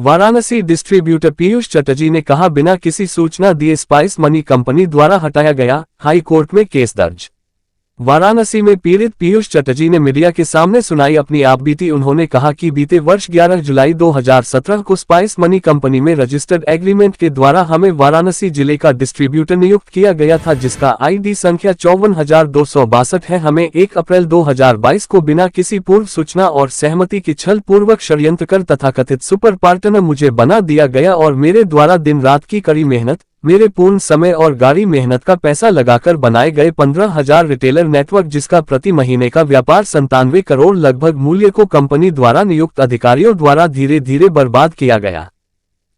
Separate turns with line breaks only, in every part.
Varanasi distributor Piyush Chatterjee ने कहा, बिना किसी सूचना दिए स्पाइस मनी कंपनी द्वारा हटाया गया, हाई कोर्ट में केस दर्ज। वाराणसी में पीड़ित पीयूष चटर्जी ने मीडिया के सामने सुनाई अपनी आपबीती। उन्होंने कहा कि बीते वर्ष 11 जुलाई 2017 को स्पाइस मनी कंपनी में रजिस्टर्ड एग्रीमेंट के द्वारा हमें वाराणसी जिले का डिस्ट्रीब्यूटर नियुक्त किया गया था, जिसका आईडी संख्या 54,262 है। हमें 1 अप्रैल 2022 को बिना किसी पूर्व सूचना और सहमति के छल पूर्वक षड्यंत्र कर तथाकथित सुपर पार्टनर मुझे बना दिया गया और मेरे द्वारा दिन रात की कड़ी मेहनत, मेरे पूर्ण समय और गाड़ी मेहनत का पैसा लगाकर बनाए गए 15,000 रिटेलर नेटवर्क, जिसका प्रति महीने का व्यापार 97 करोड़ लगभग मूल्य को कंपनी द्वारा नियुक्त अधिकारियों द्वारा धीरे धीरे बर्बाद किया गया।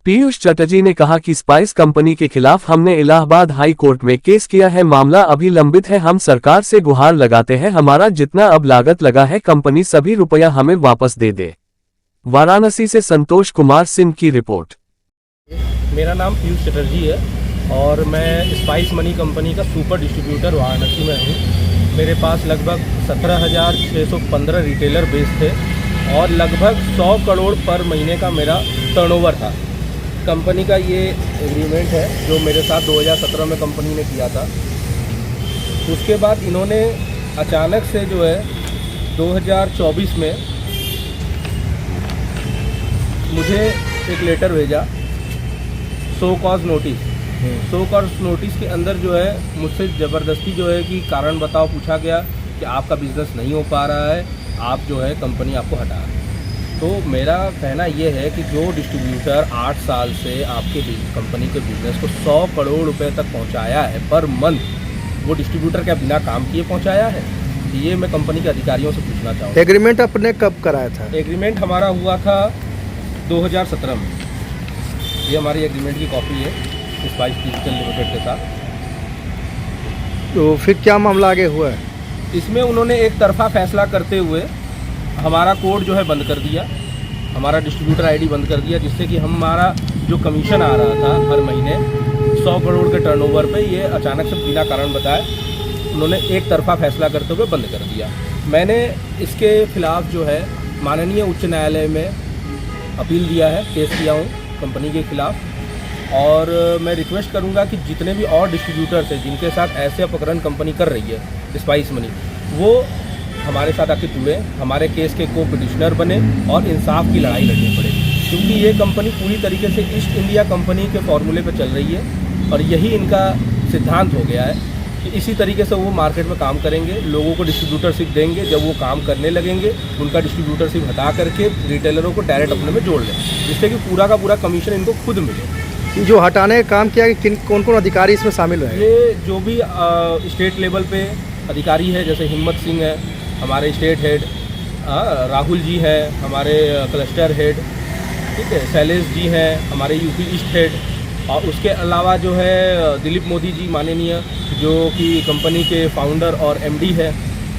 पीयूष चटर्जी ने कहा कि स्पाइस कंपनी के खिलाफ हमने इलाहाबाद हाई कोर्ट में केस किया है। मामला अभी लंबित है। हम सरकार से गुहार लगाते हैं, हमारा जितना अब लागत लगा है कंपनी सभी रुपया हमें वापस दे दे। वाराणसी से संतोष कुमार सिंह की रिपोर्ट।
मेरा नाम पीयूष चटर्जी है और मैं स्पाइस मनी कंपनी का सुपर डिस्ट्रीब्यूटर वाराणसी में हूँ। मेरे पास लगभग 17,615 रिटेलर बेस थे और लगभग 100 करोड़ पर महीने का मेरा टर्नओवर था। कंपनी का ये एग्रीमेंट है जो मेरे साथ 2017 में कंपनी ने किया था। उसके बाद इन्होंने अचानक से जो है 2024 में मुझे एक लेटर भेजा, show cause notice. Show cause notice के अंदर जो है मुझसे ज़बरदस्ती जो है कि कारण बताओ पूछा गया कि आपका बिज़नेस नहीं हो पा रहा है, आप जो है कंपनी आपको हटा। तो मेरा कहना ये है कि जो डिस्ट्रीब्यूटर 8 साल से आपके कंपनी के बिज़नेस को 100 करोड़ रुपए तक पहुंचाया है पर मंथ, वो डिस्ट्रीब्यूटर क्या बिना काम किए पहुंचाया है? ये मैं कंपनी के अधिकारियों से पूछना चाहूँगा।
एग्रीमेंट आपने कब कराया था?
एग्रीमेंट हमारा हुआ था 2017 में। ये हमारी एग्रीमेंट की कॉपी है स्पाइस डिजिटल लिमिटेड के साथ।
तो फिर क्या मामला आगे हुआ है?
इसमें उन्होंने एक तरफा फैसला करते हुए हमारा कोड जो है बंद कर दिया, हमारा डिस्ट्रीब्यूटर आईडी बंद कर दिया, जिससे कि हमारा जो कमीशन आ रहा था हर महीने 100 करोड़ के टर्नओवर पे, ये अचानक से बिना कारण बताए उन्होंने एक तरफा फैसला करते हुए बंद कर दिया। मैंने इसके खिलाफ जो है माननीय उच्च न्यायालय में अपील दिया है, केस किया हूँ कंपनी के खिलाफ। और मैं रिक्वेस्ट करूंगा कि जितने भी और डिस्ट्रीब्यूटर्स हैं जिनके साथ ऐसे अपकरण कंपनी कर रही है स्पाइस मनी, वो हमारे साथ आके जुड़े, हमारे केस के को पिटिशनर बने और इंसाफ की लड़ाई लड़नी पड़ेगी। क्योंकि ये कंपनी पूरी तरीके से ईस्ट इंडिया कंपनी के फॉर्मूले पर चल रही है और यही इनका सिद्धांत हो गया है कि इसी तरीके से वो मार्केट में काम करेंगे, लोगों को डिस्ट्रीब्यूटरशिप देंगे। जब वो काम करने लगेंगे उनका डिस्ट्रीब्यूटरशिप हटा करके रिटेलरों को डायरेक्ट अपने में जोड़ लें, जिससे कि पूरा का पूरा कमीशन इनको खुद मिले।
जो हटाने का काम किया कि कौन कौन अधिकारी इसमें शामिल हुए?
ये जो भी स्टेट लेवल पे अधिकारी है, जैसे हिम्मत सिंह है हमारे स्टेट हेड, राहुल जी है हमारे क्लस्टर हेड, ठीक है, शैलेश जी हैं हमारे यूपी ईस्ट हेड, और उसके अलावा जो है दिलीप मोदी जी माननीय, जो कि कंपनी के फाउंडर और एमडी है।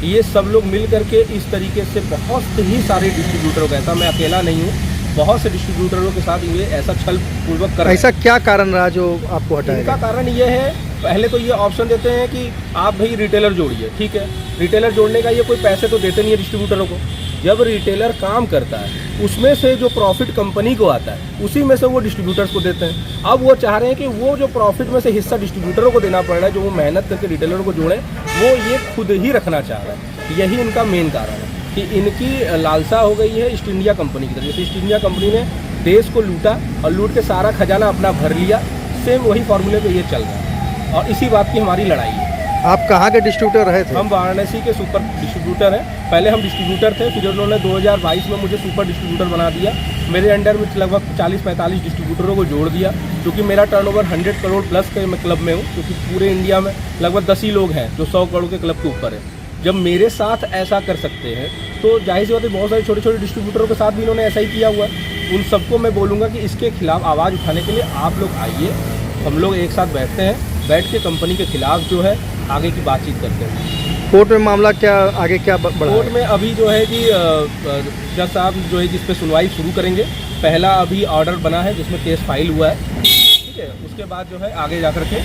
ये सब लोग मिल करके इस तरीके से बहुत ही सारे डिस्ट्रीब्यूटरों का, ऐसा मैं अकेला नहीं हूँ, बहुत से डिस्ट्रीब्यूटरों के साथ ये ऐसा छल पूर्वक कर।
ऐसा क्या कारण रहा जो आपको हटाया?
इनका कारण ये है, पहले तो ये ऑप्शन देते हैं कि आप भाई रिटेलर जोड़िए, ठीक है, रिटेलर जोड़ने का ये कोई पैसे तो देते नहीं है डिस्ट्रीब्यूटरों को। जब रिटेलर काम करता है उसमें से जो प्रॉफिट कंपनी को आता है उसी में से वो डिस्ट्रीब्यूटर्स को देते हैं। अब वो चाह रहे हैं कि वो जो प्रॉफिट में से हिस्सा डिस्ट्रीब्यूटरों को देना पड़ रहा है, जो वो मेहनत करके रिटेलरों को जोड़े, वो ये खुद ही रखना चाह रहा है। यही इनका मेन कारण है कि इनकी लालसा हो गई है ईस्ट इंडिया कंपनी की तरफ। जैसे ईस्ट इंडिया कंपनी ने देश को लूटा और लूट के सारा खजाना अपना भर लिया, सेम वही फॉर्मूले पे ये चल रहा है और इसी बात की हमारी लड़ाई है।
आप कहाँ के डिस्ट्रीब्यूटर रहे थे?
हम वाराणसी के सुपर डिस्ट्रीब्यूटर हैं। पहले हम डिस्ट्रीब्यूटर थे, फिर उन्होंने 2022 में मुझे सुपर डिस्ट्रीब्यूटर बना दिया। मेरे अंडर में लगभग 40-45 डिस्ट्रीब्यूटरों को जोड़ दिया, क्योंकि मेरा टर्नओवर 100 करोड़ प्लस के मैं क्लब में हूँ, क्योंकि पूरे इंडिया में लगभग 10 ही लोग हैं जो 100 करोड़ के क्लब के ऊपर है। जब मेरे साथ ऐसा कर सकते हैं तो जाहिर सी बात है बहुत सारे छोटे छोटे डिस्ट्रीब्यूटरों के साथ भी इन्होंने ऐसा ही किया हुआ है। उन सबको मैं बोलूँगा कि इसके खिलाफ आवाज़ उठाने के लिए आप लोग आइए, हम लोग एक साथ बैठते हैं, बैठ के कंपनी के खिलाफ जो है आगे की बातचीत करते हैं।
कोर्ट में मामला क्या आगे क्या बढ़ा?
कोर्ट में अभी जो है कि जज साहब जो है जिस पे सुनवाई शुरू करेंगे, पहला अभी ऑर्डर बना है जिसमें केस फाइल हुआ है, ठीक है, उसके बाद जो है आगे जा कर के